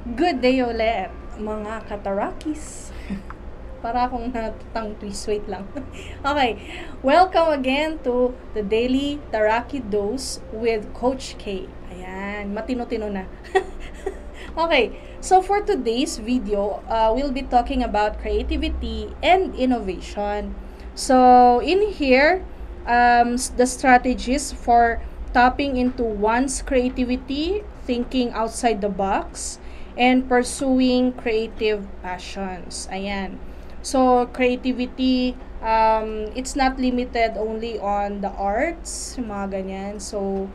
Good day ulit, mga katarakis. Para akong natang twist, wait lang. Okay, welcome again to the Daily Taraki Dose with Coach K. Ayan, matino-tino na. Okay, so for today's video, we'll be talking about creativity and innovation. So in here, the strategies for tapping into one's creativity, thinking outside the box, and pursuing creative passions. Ayan. So, creativity, it's not limited only on the arts, mga ganyan. So,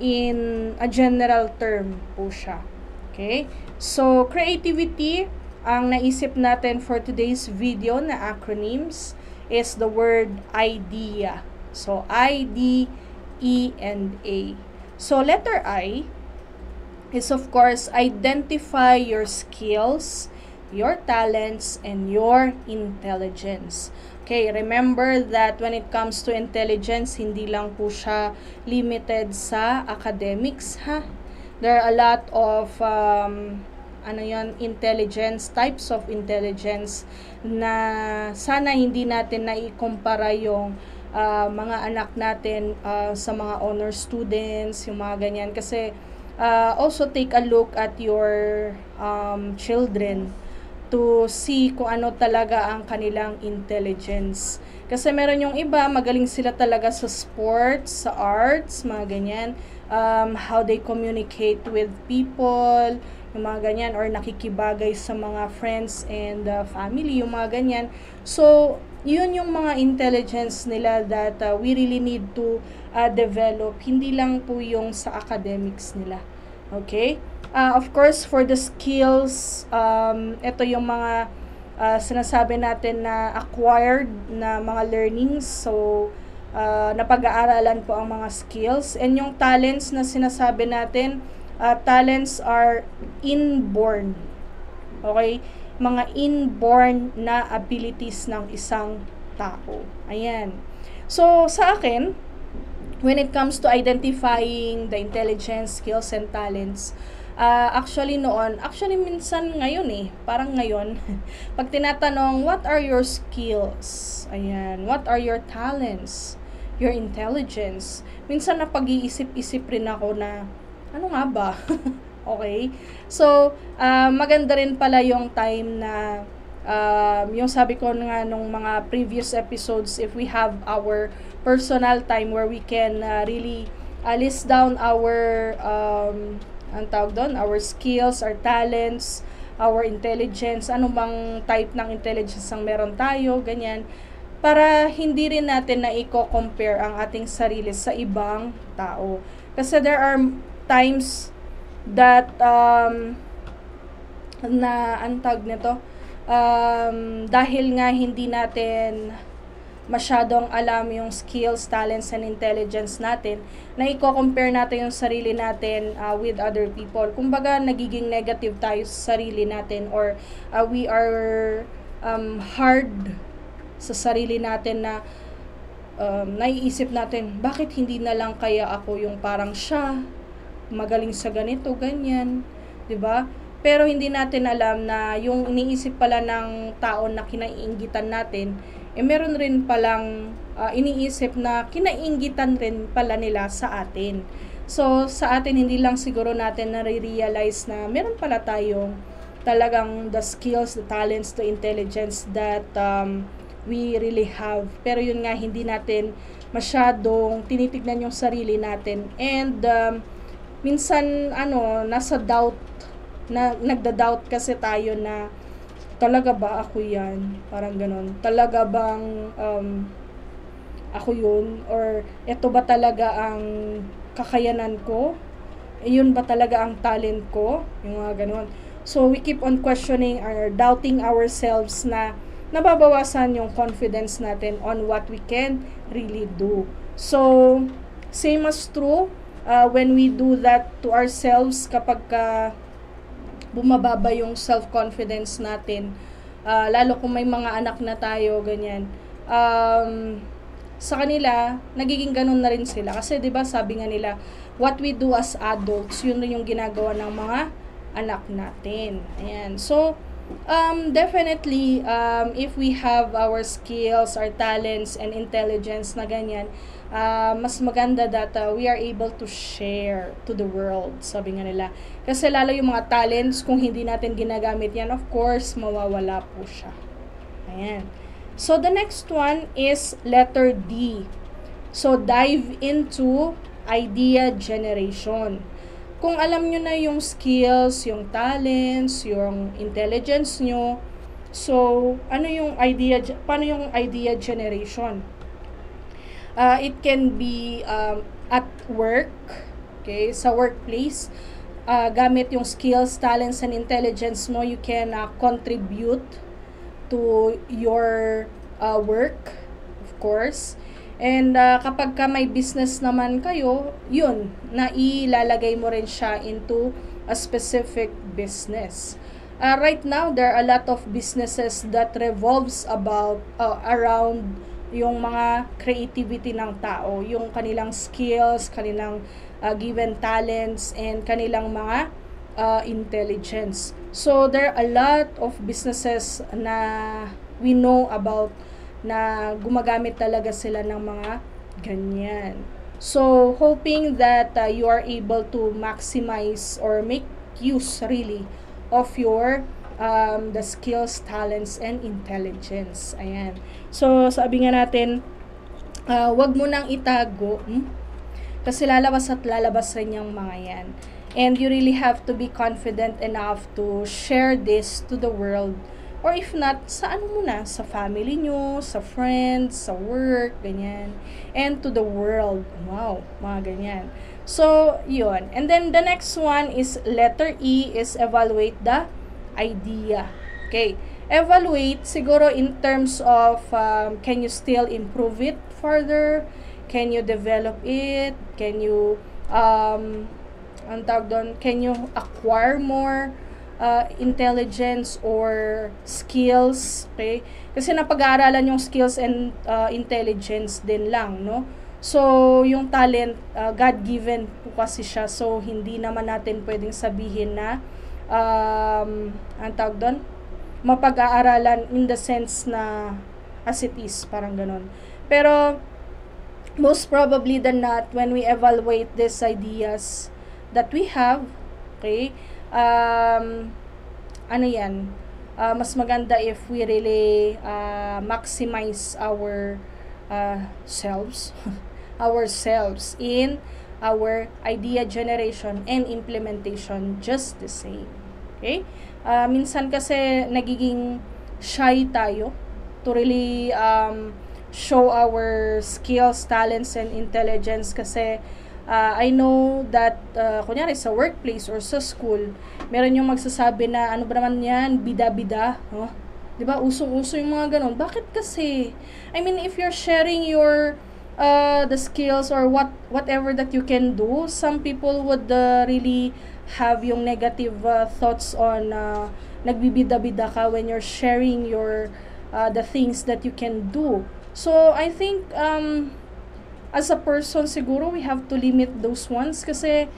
in a general term po siya. Okay? So, creativity, ang naisip natin for today's video na acronyms is the word idea. So, I-D-E and A. So, letter I is of course identify your skills, your talents, and your intelligence. Okay, remember that when it comes to intelligence, hindi lang po siya limited sa academics, ha? There are a lot of intelligence, types of intelligence na sana hindi natin naikumpara yung mga anak natin sa mga honor students, yung mga ganyan. Kasi also take a look at your children to see kung ano talaga ang kanilang intelligence. Kasi meron yung iba, magaling sila talaga sa sports, sa arts, mga ganyan. How they communicate with people, yung mga ganyan, or nakikibagay sa mga friends and family, yung mga ganyan. So, yun yung mga intelligence nila that we really need to develop. Hindi lang po yung sa academics nila. Okay? Of course, for the skills, ito yung mga sinasabi natin na acquired na mga learnings. So, napag-aaralan po ang mga skills. And yung talents na sinasabi natin, talents are inborn. Okay? Mga inborn na abilities ng isang tao. Ayan. So, sa akin, when it comes to identifying the intelligence, skills, and talents, actually minsan ngayon parang ngayon, pag tinatanong, what are your skills? Ayan, what are your talents? Your intelligence? Minsan napag-iisip-isip rin ako na, ano nga ba? Okay? So, maganda rin pala yung time na, yung sabi ko nga nung mga previous episodes, if we have our personal time where we can really list down our ang tawag doon, our skills, our talents, our intelligence, ano bang type ng intelligence ang meron tayo, ganyan, para hindi rin natin na i-compare ang ating sarili sa ibang tao. Kasi there are times that ang tawag nito, dahil nga hindi natin masyadong alam yung skills, talents, and intelligence natin, na i-compare natin yung sarili natin with other people. Kumbaga, nagiging negative tayo sa sarili natin, or we are hard sa sarili natin na naiisip natin, bakit hindi na lang kaya ako yung parang siya, magaling sa ganito, ganyan, 'di ba? Pero hindi natin alam na yung iniisip pala ng tao na kinaiinggitan natin, meron rin palang iniisip na kinainggitan rin pala nila sa atin. So, sa atin, hindi lang siguro natin nare-realize na meron pala tayong talagang the skills, the talents, the intelligence that we really have. Pero yun nga, hindi natin masyadong tinitignan yung sarili natin. And minsan, nasa doubt, nagda-doubt kasi tayo na, talaga ba ako yan? Parang ganon. Talaga bang ako yun? Or ito ba talaga ang kakayanan ko? Yun ba talaga ang talent ko? Yung mga ganon. So, we keep on questioning or doubting ourselves na nababawasan yung confidence natin on what we can really do. So, same as true when we do that to ourselves kapag bumababa yung self-confidence natin, lalo kung may mga anak na tayo, ganyan, sa kanila, nagiging ganun na rin sila. Kasi 'di ba sabi nga nila, what we do as adults, yun rin yung ginagawa ng mga anak natin. Ayan. So, definitely, if we have our skills, our talents, and intelligence na ganyan, mas maganda that we are able to share to the world, sabi nga nila. Kasi lalo yung mga talents, kung hindi natin ginagamit yan, of course, mawawala po siya. Ayan. So, the next one is letter D. So, dive into idea generation. Kung alam nyo na yung skills, yung talents, yung intelligence nyo, so, paano yung idea generation? It can be at work, okay, sa workplace, gamit yung skills, talents, and intelligence mo, you can contribute to your work, of course. And kapag ka may business naman kayo, yun, nailalagay mo rin siya into a specific business. Right now, there are a lot of businesses that revolves around yung mga creativity ng tao, yung kanilang skills, kanilang given talents, and kanilang mga intelligence. So, there are a lot of businesses na we know about na gumagamit talaga sila ng mga ganyan. So, hoping that you are able to maximize or make use really of your the skills, talents, and intelligence. Ayan. So, sabi nga natin, wag mo nang itago, kasi lalabas at lalabas rin yung mga yan. And you really have to be confident enough to share this to the world. Or if not, sa ano muna, sa family nyo, sa friends, sa work, ganyan. And to the world. Wow, mga ganyan. So, yun. And then, the next one is letter E is evaluate the idea. Okay. Evaluate, siguro in terms of, can you still improve it further? Can you develop it? Can you, ang tawag doon, can you acquire more intelligence or skills, okay? Kasi napag-aaralan yung skills and intelligence din lang, no? So, yung talent, God-given po kasi siya. So, hindi naman natin pwedeng sabihin na, ang tawag doon, mapag-aaralan in the sense na as it is, parang ganun. Pero, most probably than not, when we evaluate these ideas that we have, okay, ano yan, mas maganda if we really maximize our ourselves in our idea generation and implementation just the same. Okay? Minsan kasi nagiging shy tayo to really show our skills, talents, and intelligence kasi I know that, kunyari sa workplace or sa school, meron yung magsasabi na, ano ba naman yan, bida-bida, no? Diba, usong-uso yung mga ganun. Bakit kasi? I mean, if you're sharing your, the skills or whatever that you can do, some people would really have yung negative thoughts on, nagbibida-bida ka when you're sharing your, the things that you can do. So, I think, as a person, siguro we have to limit those ones kasi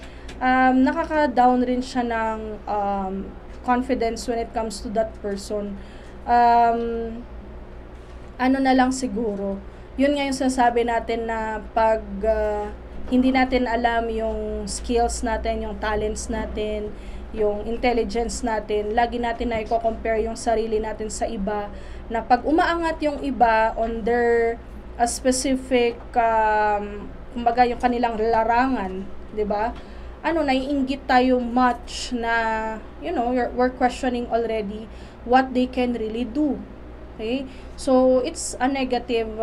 nakaka-down rin siya ng confidence when it comes to that person. Ano na lang siguro, yun nga yung sinasabi natin na pag hindi natin alam yung skills natin, yung talents natin, yung intelligence natin, lagi natin na i-compare yung sarili natin sa iba, na pag umaangat yung iba on their a specific kumbaga yung kanilang larangan, 'di ba? Naiinggit tayo much na we're questioning already what they can really do. Okay? So it's a negative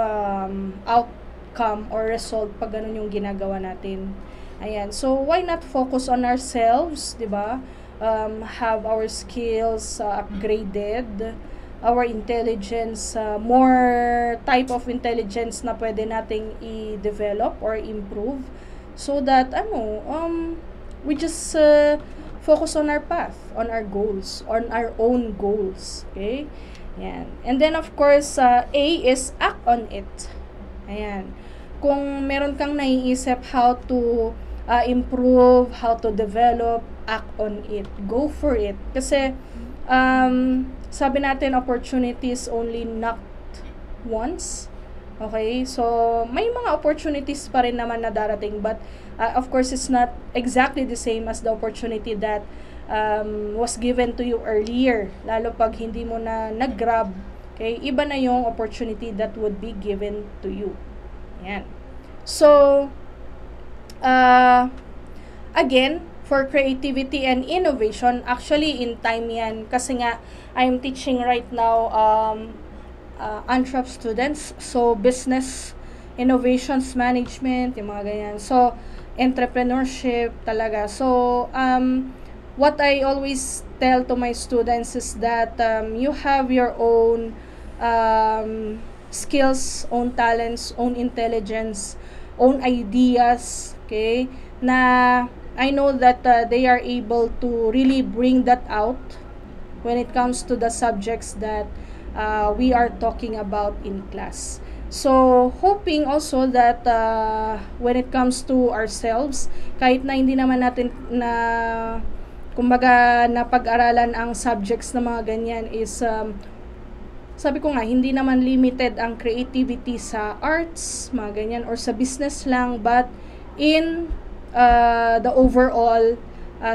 outcome or result pag ganun yung ginagawa natin. Ayan. So why not focus on ourselves, 'di ba? Have our skills upgraded, our intelligence, more type of intelligence na pwede nating i-develop or improve so that we just focus on our path, on our goals, on our own goals. Okay? Yan. And then of course, A is act on it. Ayan. Kung meron kang naiisip how to improve, how to develop, act on it. Go for it. Kasi, sabi natin, opportunities only knock once. Okay? So, may mga opportunities pa rin naman na darating. But, of course, it's not exactly the same as the opportunity that was given to you earlier. Lalo pag hindi mo na nag-grab. Okay? Iba na yung opportunity that would be given to you. Ayan. So, again, for creativity and innovation, actually in time yan, kasi nga, I'm teaching right now entrep students, so business, innovations management, yung mga ganyan. So, entrepreneurship talaga. So, what I always tell to my students is that you have your own skills, own talents, own intelligence, own ideas, okay, na I know that they are able to really bring that out when it comes to the subjects that we are talking about in class. So, hoping also that when it comes to ourselves, kahit na hindi naman natin na kumbaga napag-aralan ang subjects na mga ganyan is sabi ko nga, hindi naman limited ang creativity sa arts, mga ganyan, or sa business lang, but in the overall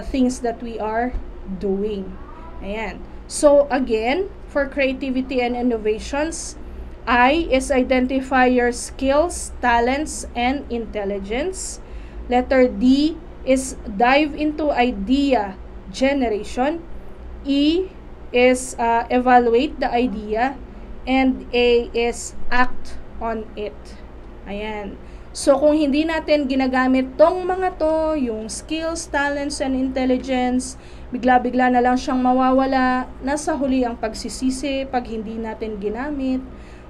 things that we are doing. Ayan. So, again, for creativity and innovations, I is identify your skills, talents, and intelligence. Letter D is dive into idea generation. E is evaluate the idea, and A is act on it. Ayan. So, kung hindi natin ginagamit tong mga to, yung skills, talents, and intelligence, bigla-bigla na lang siyang mawawala, nasa huli ang pagsisisi pag hindi natin ginamit.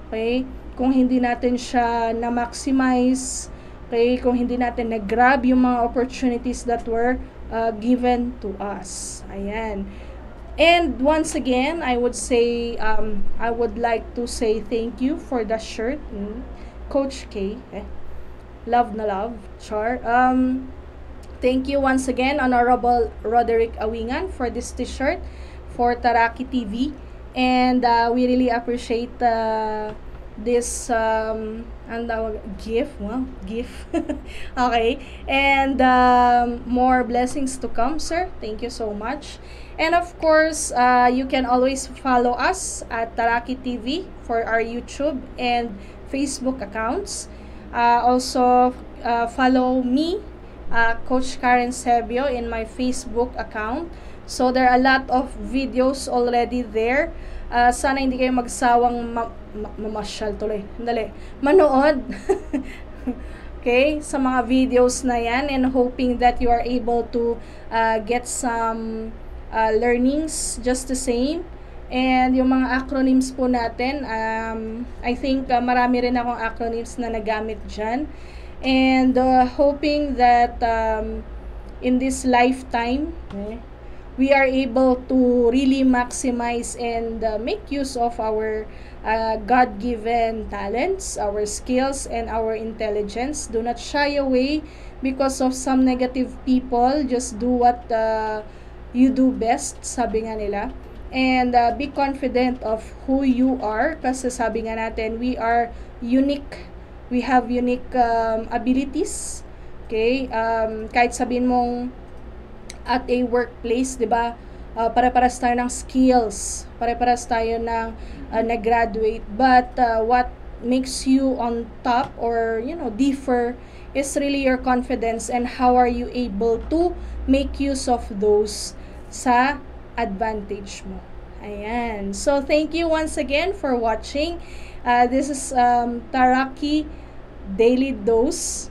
Okay? Kung hindi natin siya na-maximize, okay? Kung hindi natin na-grab yung mga opportunities that were given to us. Ayan. And once again, I would say, I would like to say thank you for the shirt, Coach K. Love na love, Char. Thank you once again, Honorable Roderick Awingan, for this t-shirt for Taraki TV. And we really appreciate this gift. Wow, gift. Okay. And more blessings to come, sir. Thank you so much. And of course, you can always follow us at Taraki TV for our YouTube and Facebook accounts. Also, follow me, Coach Karen Sebio, in my Facebook account. So, there are a lot of videos already there. Sana hindi kayo magsawang mamasyal tuloy. Dali. Manood. Okay? Sa mga videos na yan, and hoping that you are able to get some learnings just the same. And yung mga acronyms po natin, I think marami rin akong acronyms na nagamit dyan. And hoping that in this lifetime, we are able to really maximize and make use of our God-given talents, our skills, and our intelligence. Do not shy away because of some negative people. Just do what you do best, sabi nga nila. And be confident of who you are, kasi sabi nga natin, we are unique. We have unique abilities. Okay? Kahit sabihin mong at a workplace, di ba? Pare-paras tayo ng skills. Pare-paras tayo ng nag-graduate. But what makes you on top or, differ is really your confidence and how are you able to make use of those sa advantage mo. Ayan. So, thank you once again for watching. This is Taraki Daily Dose.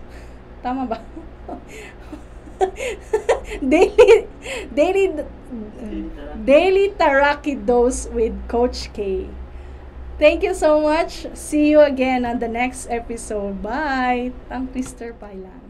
Tama ba? Daily Taraki Dose with Coach K. Thank you so much. See you again on the next episode. Bye. Tang Twister Pailan.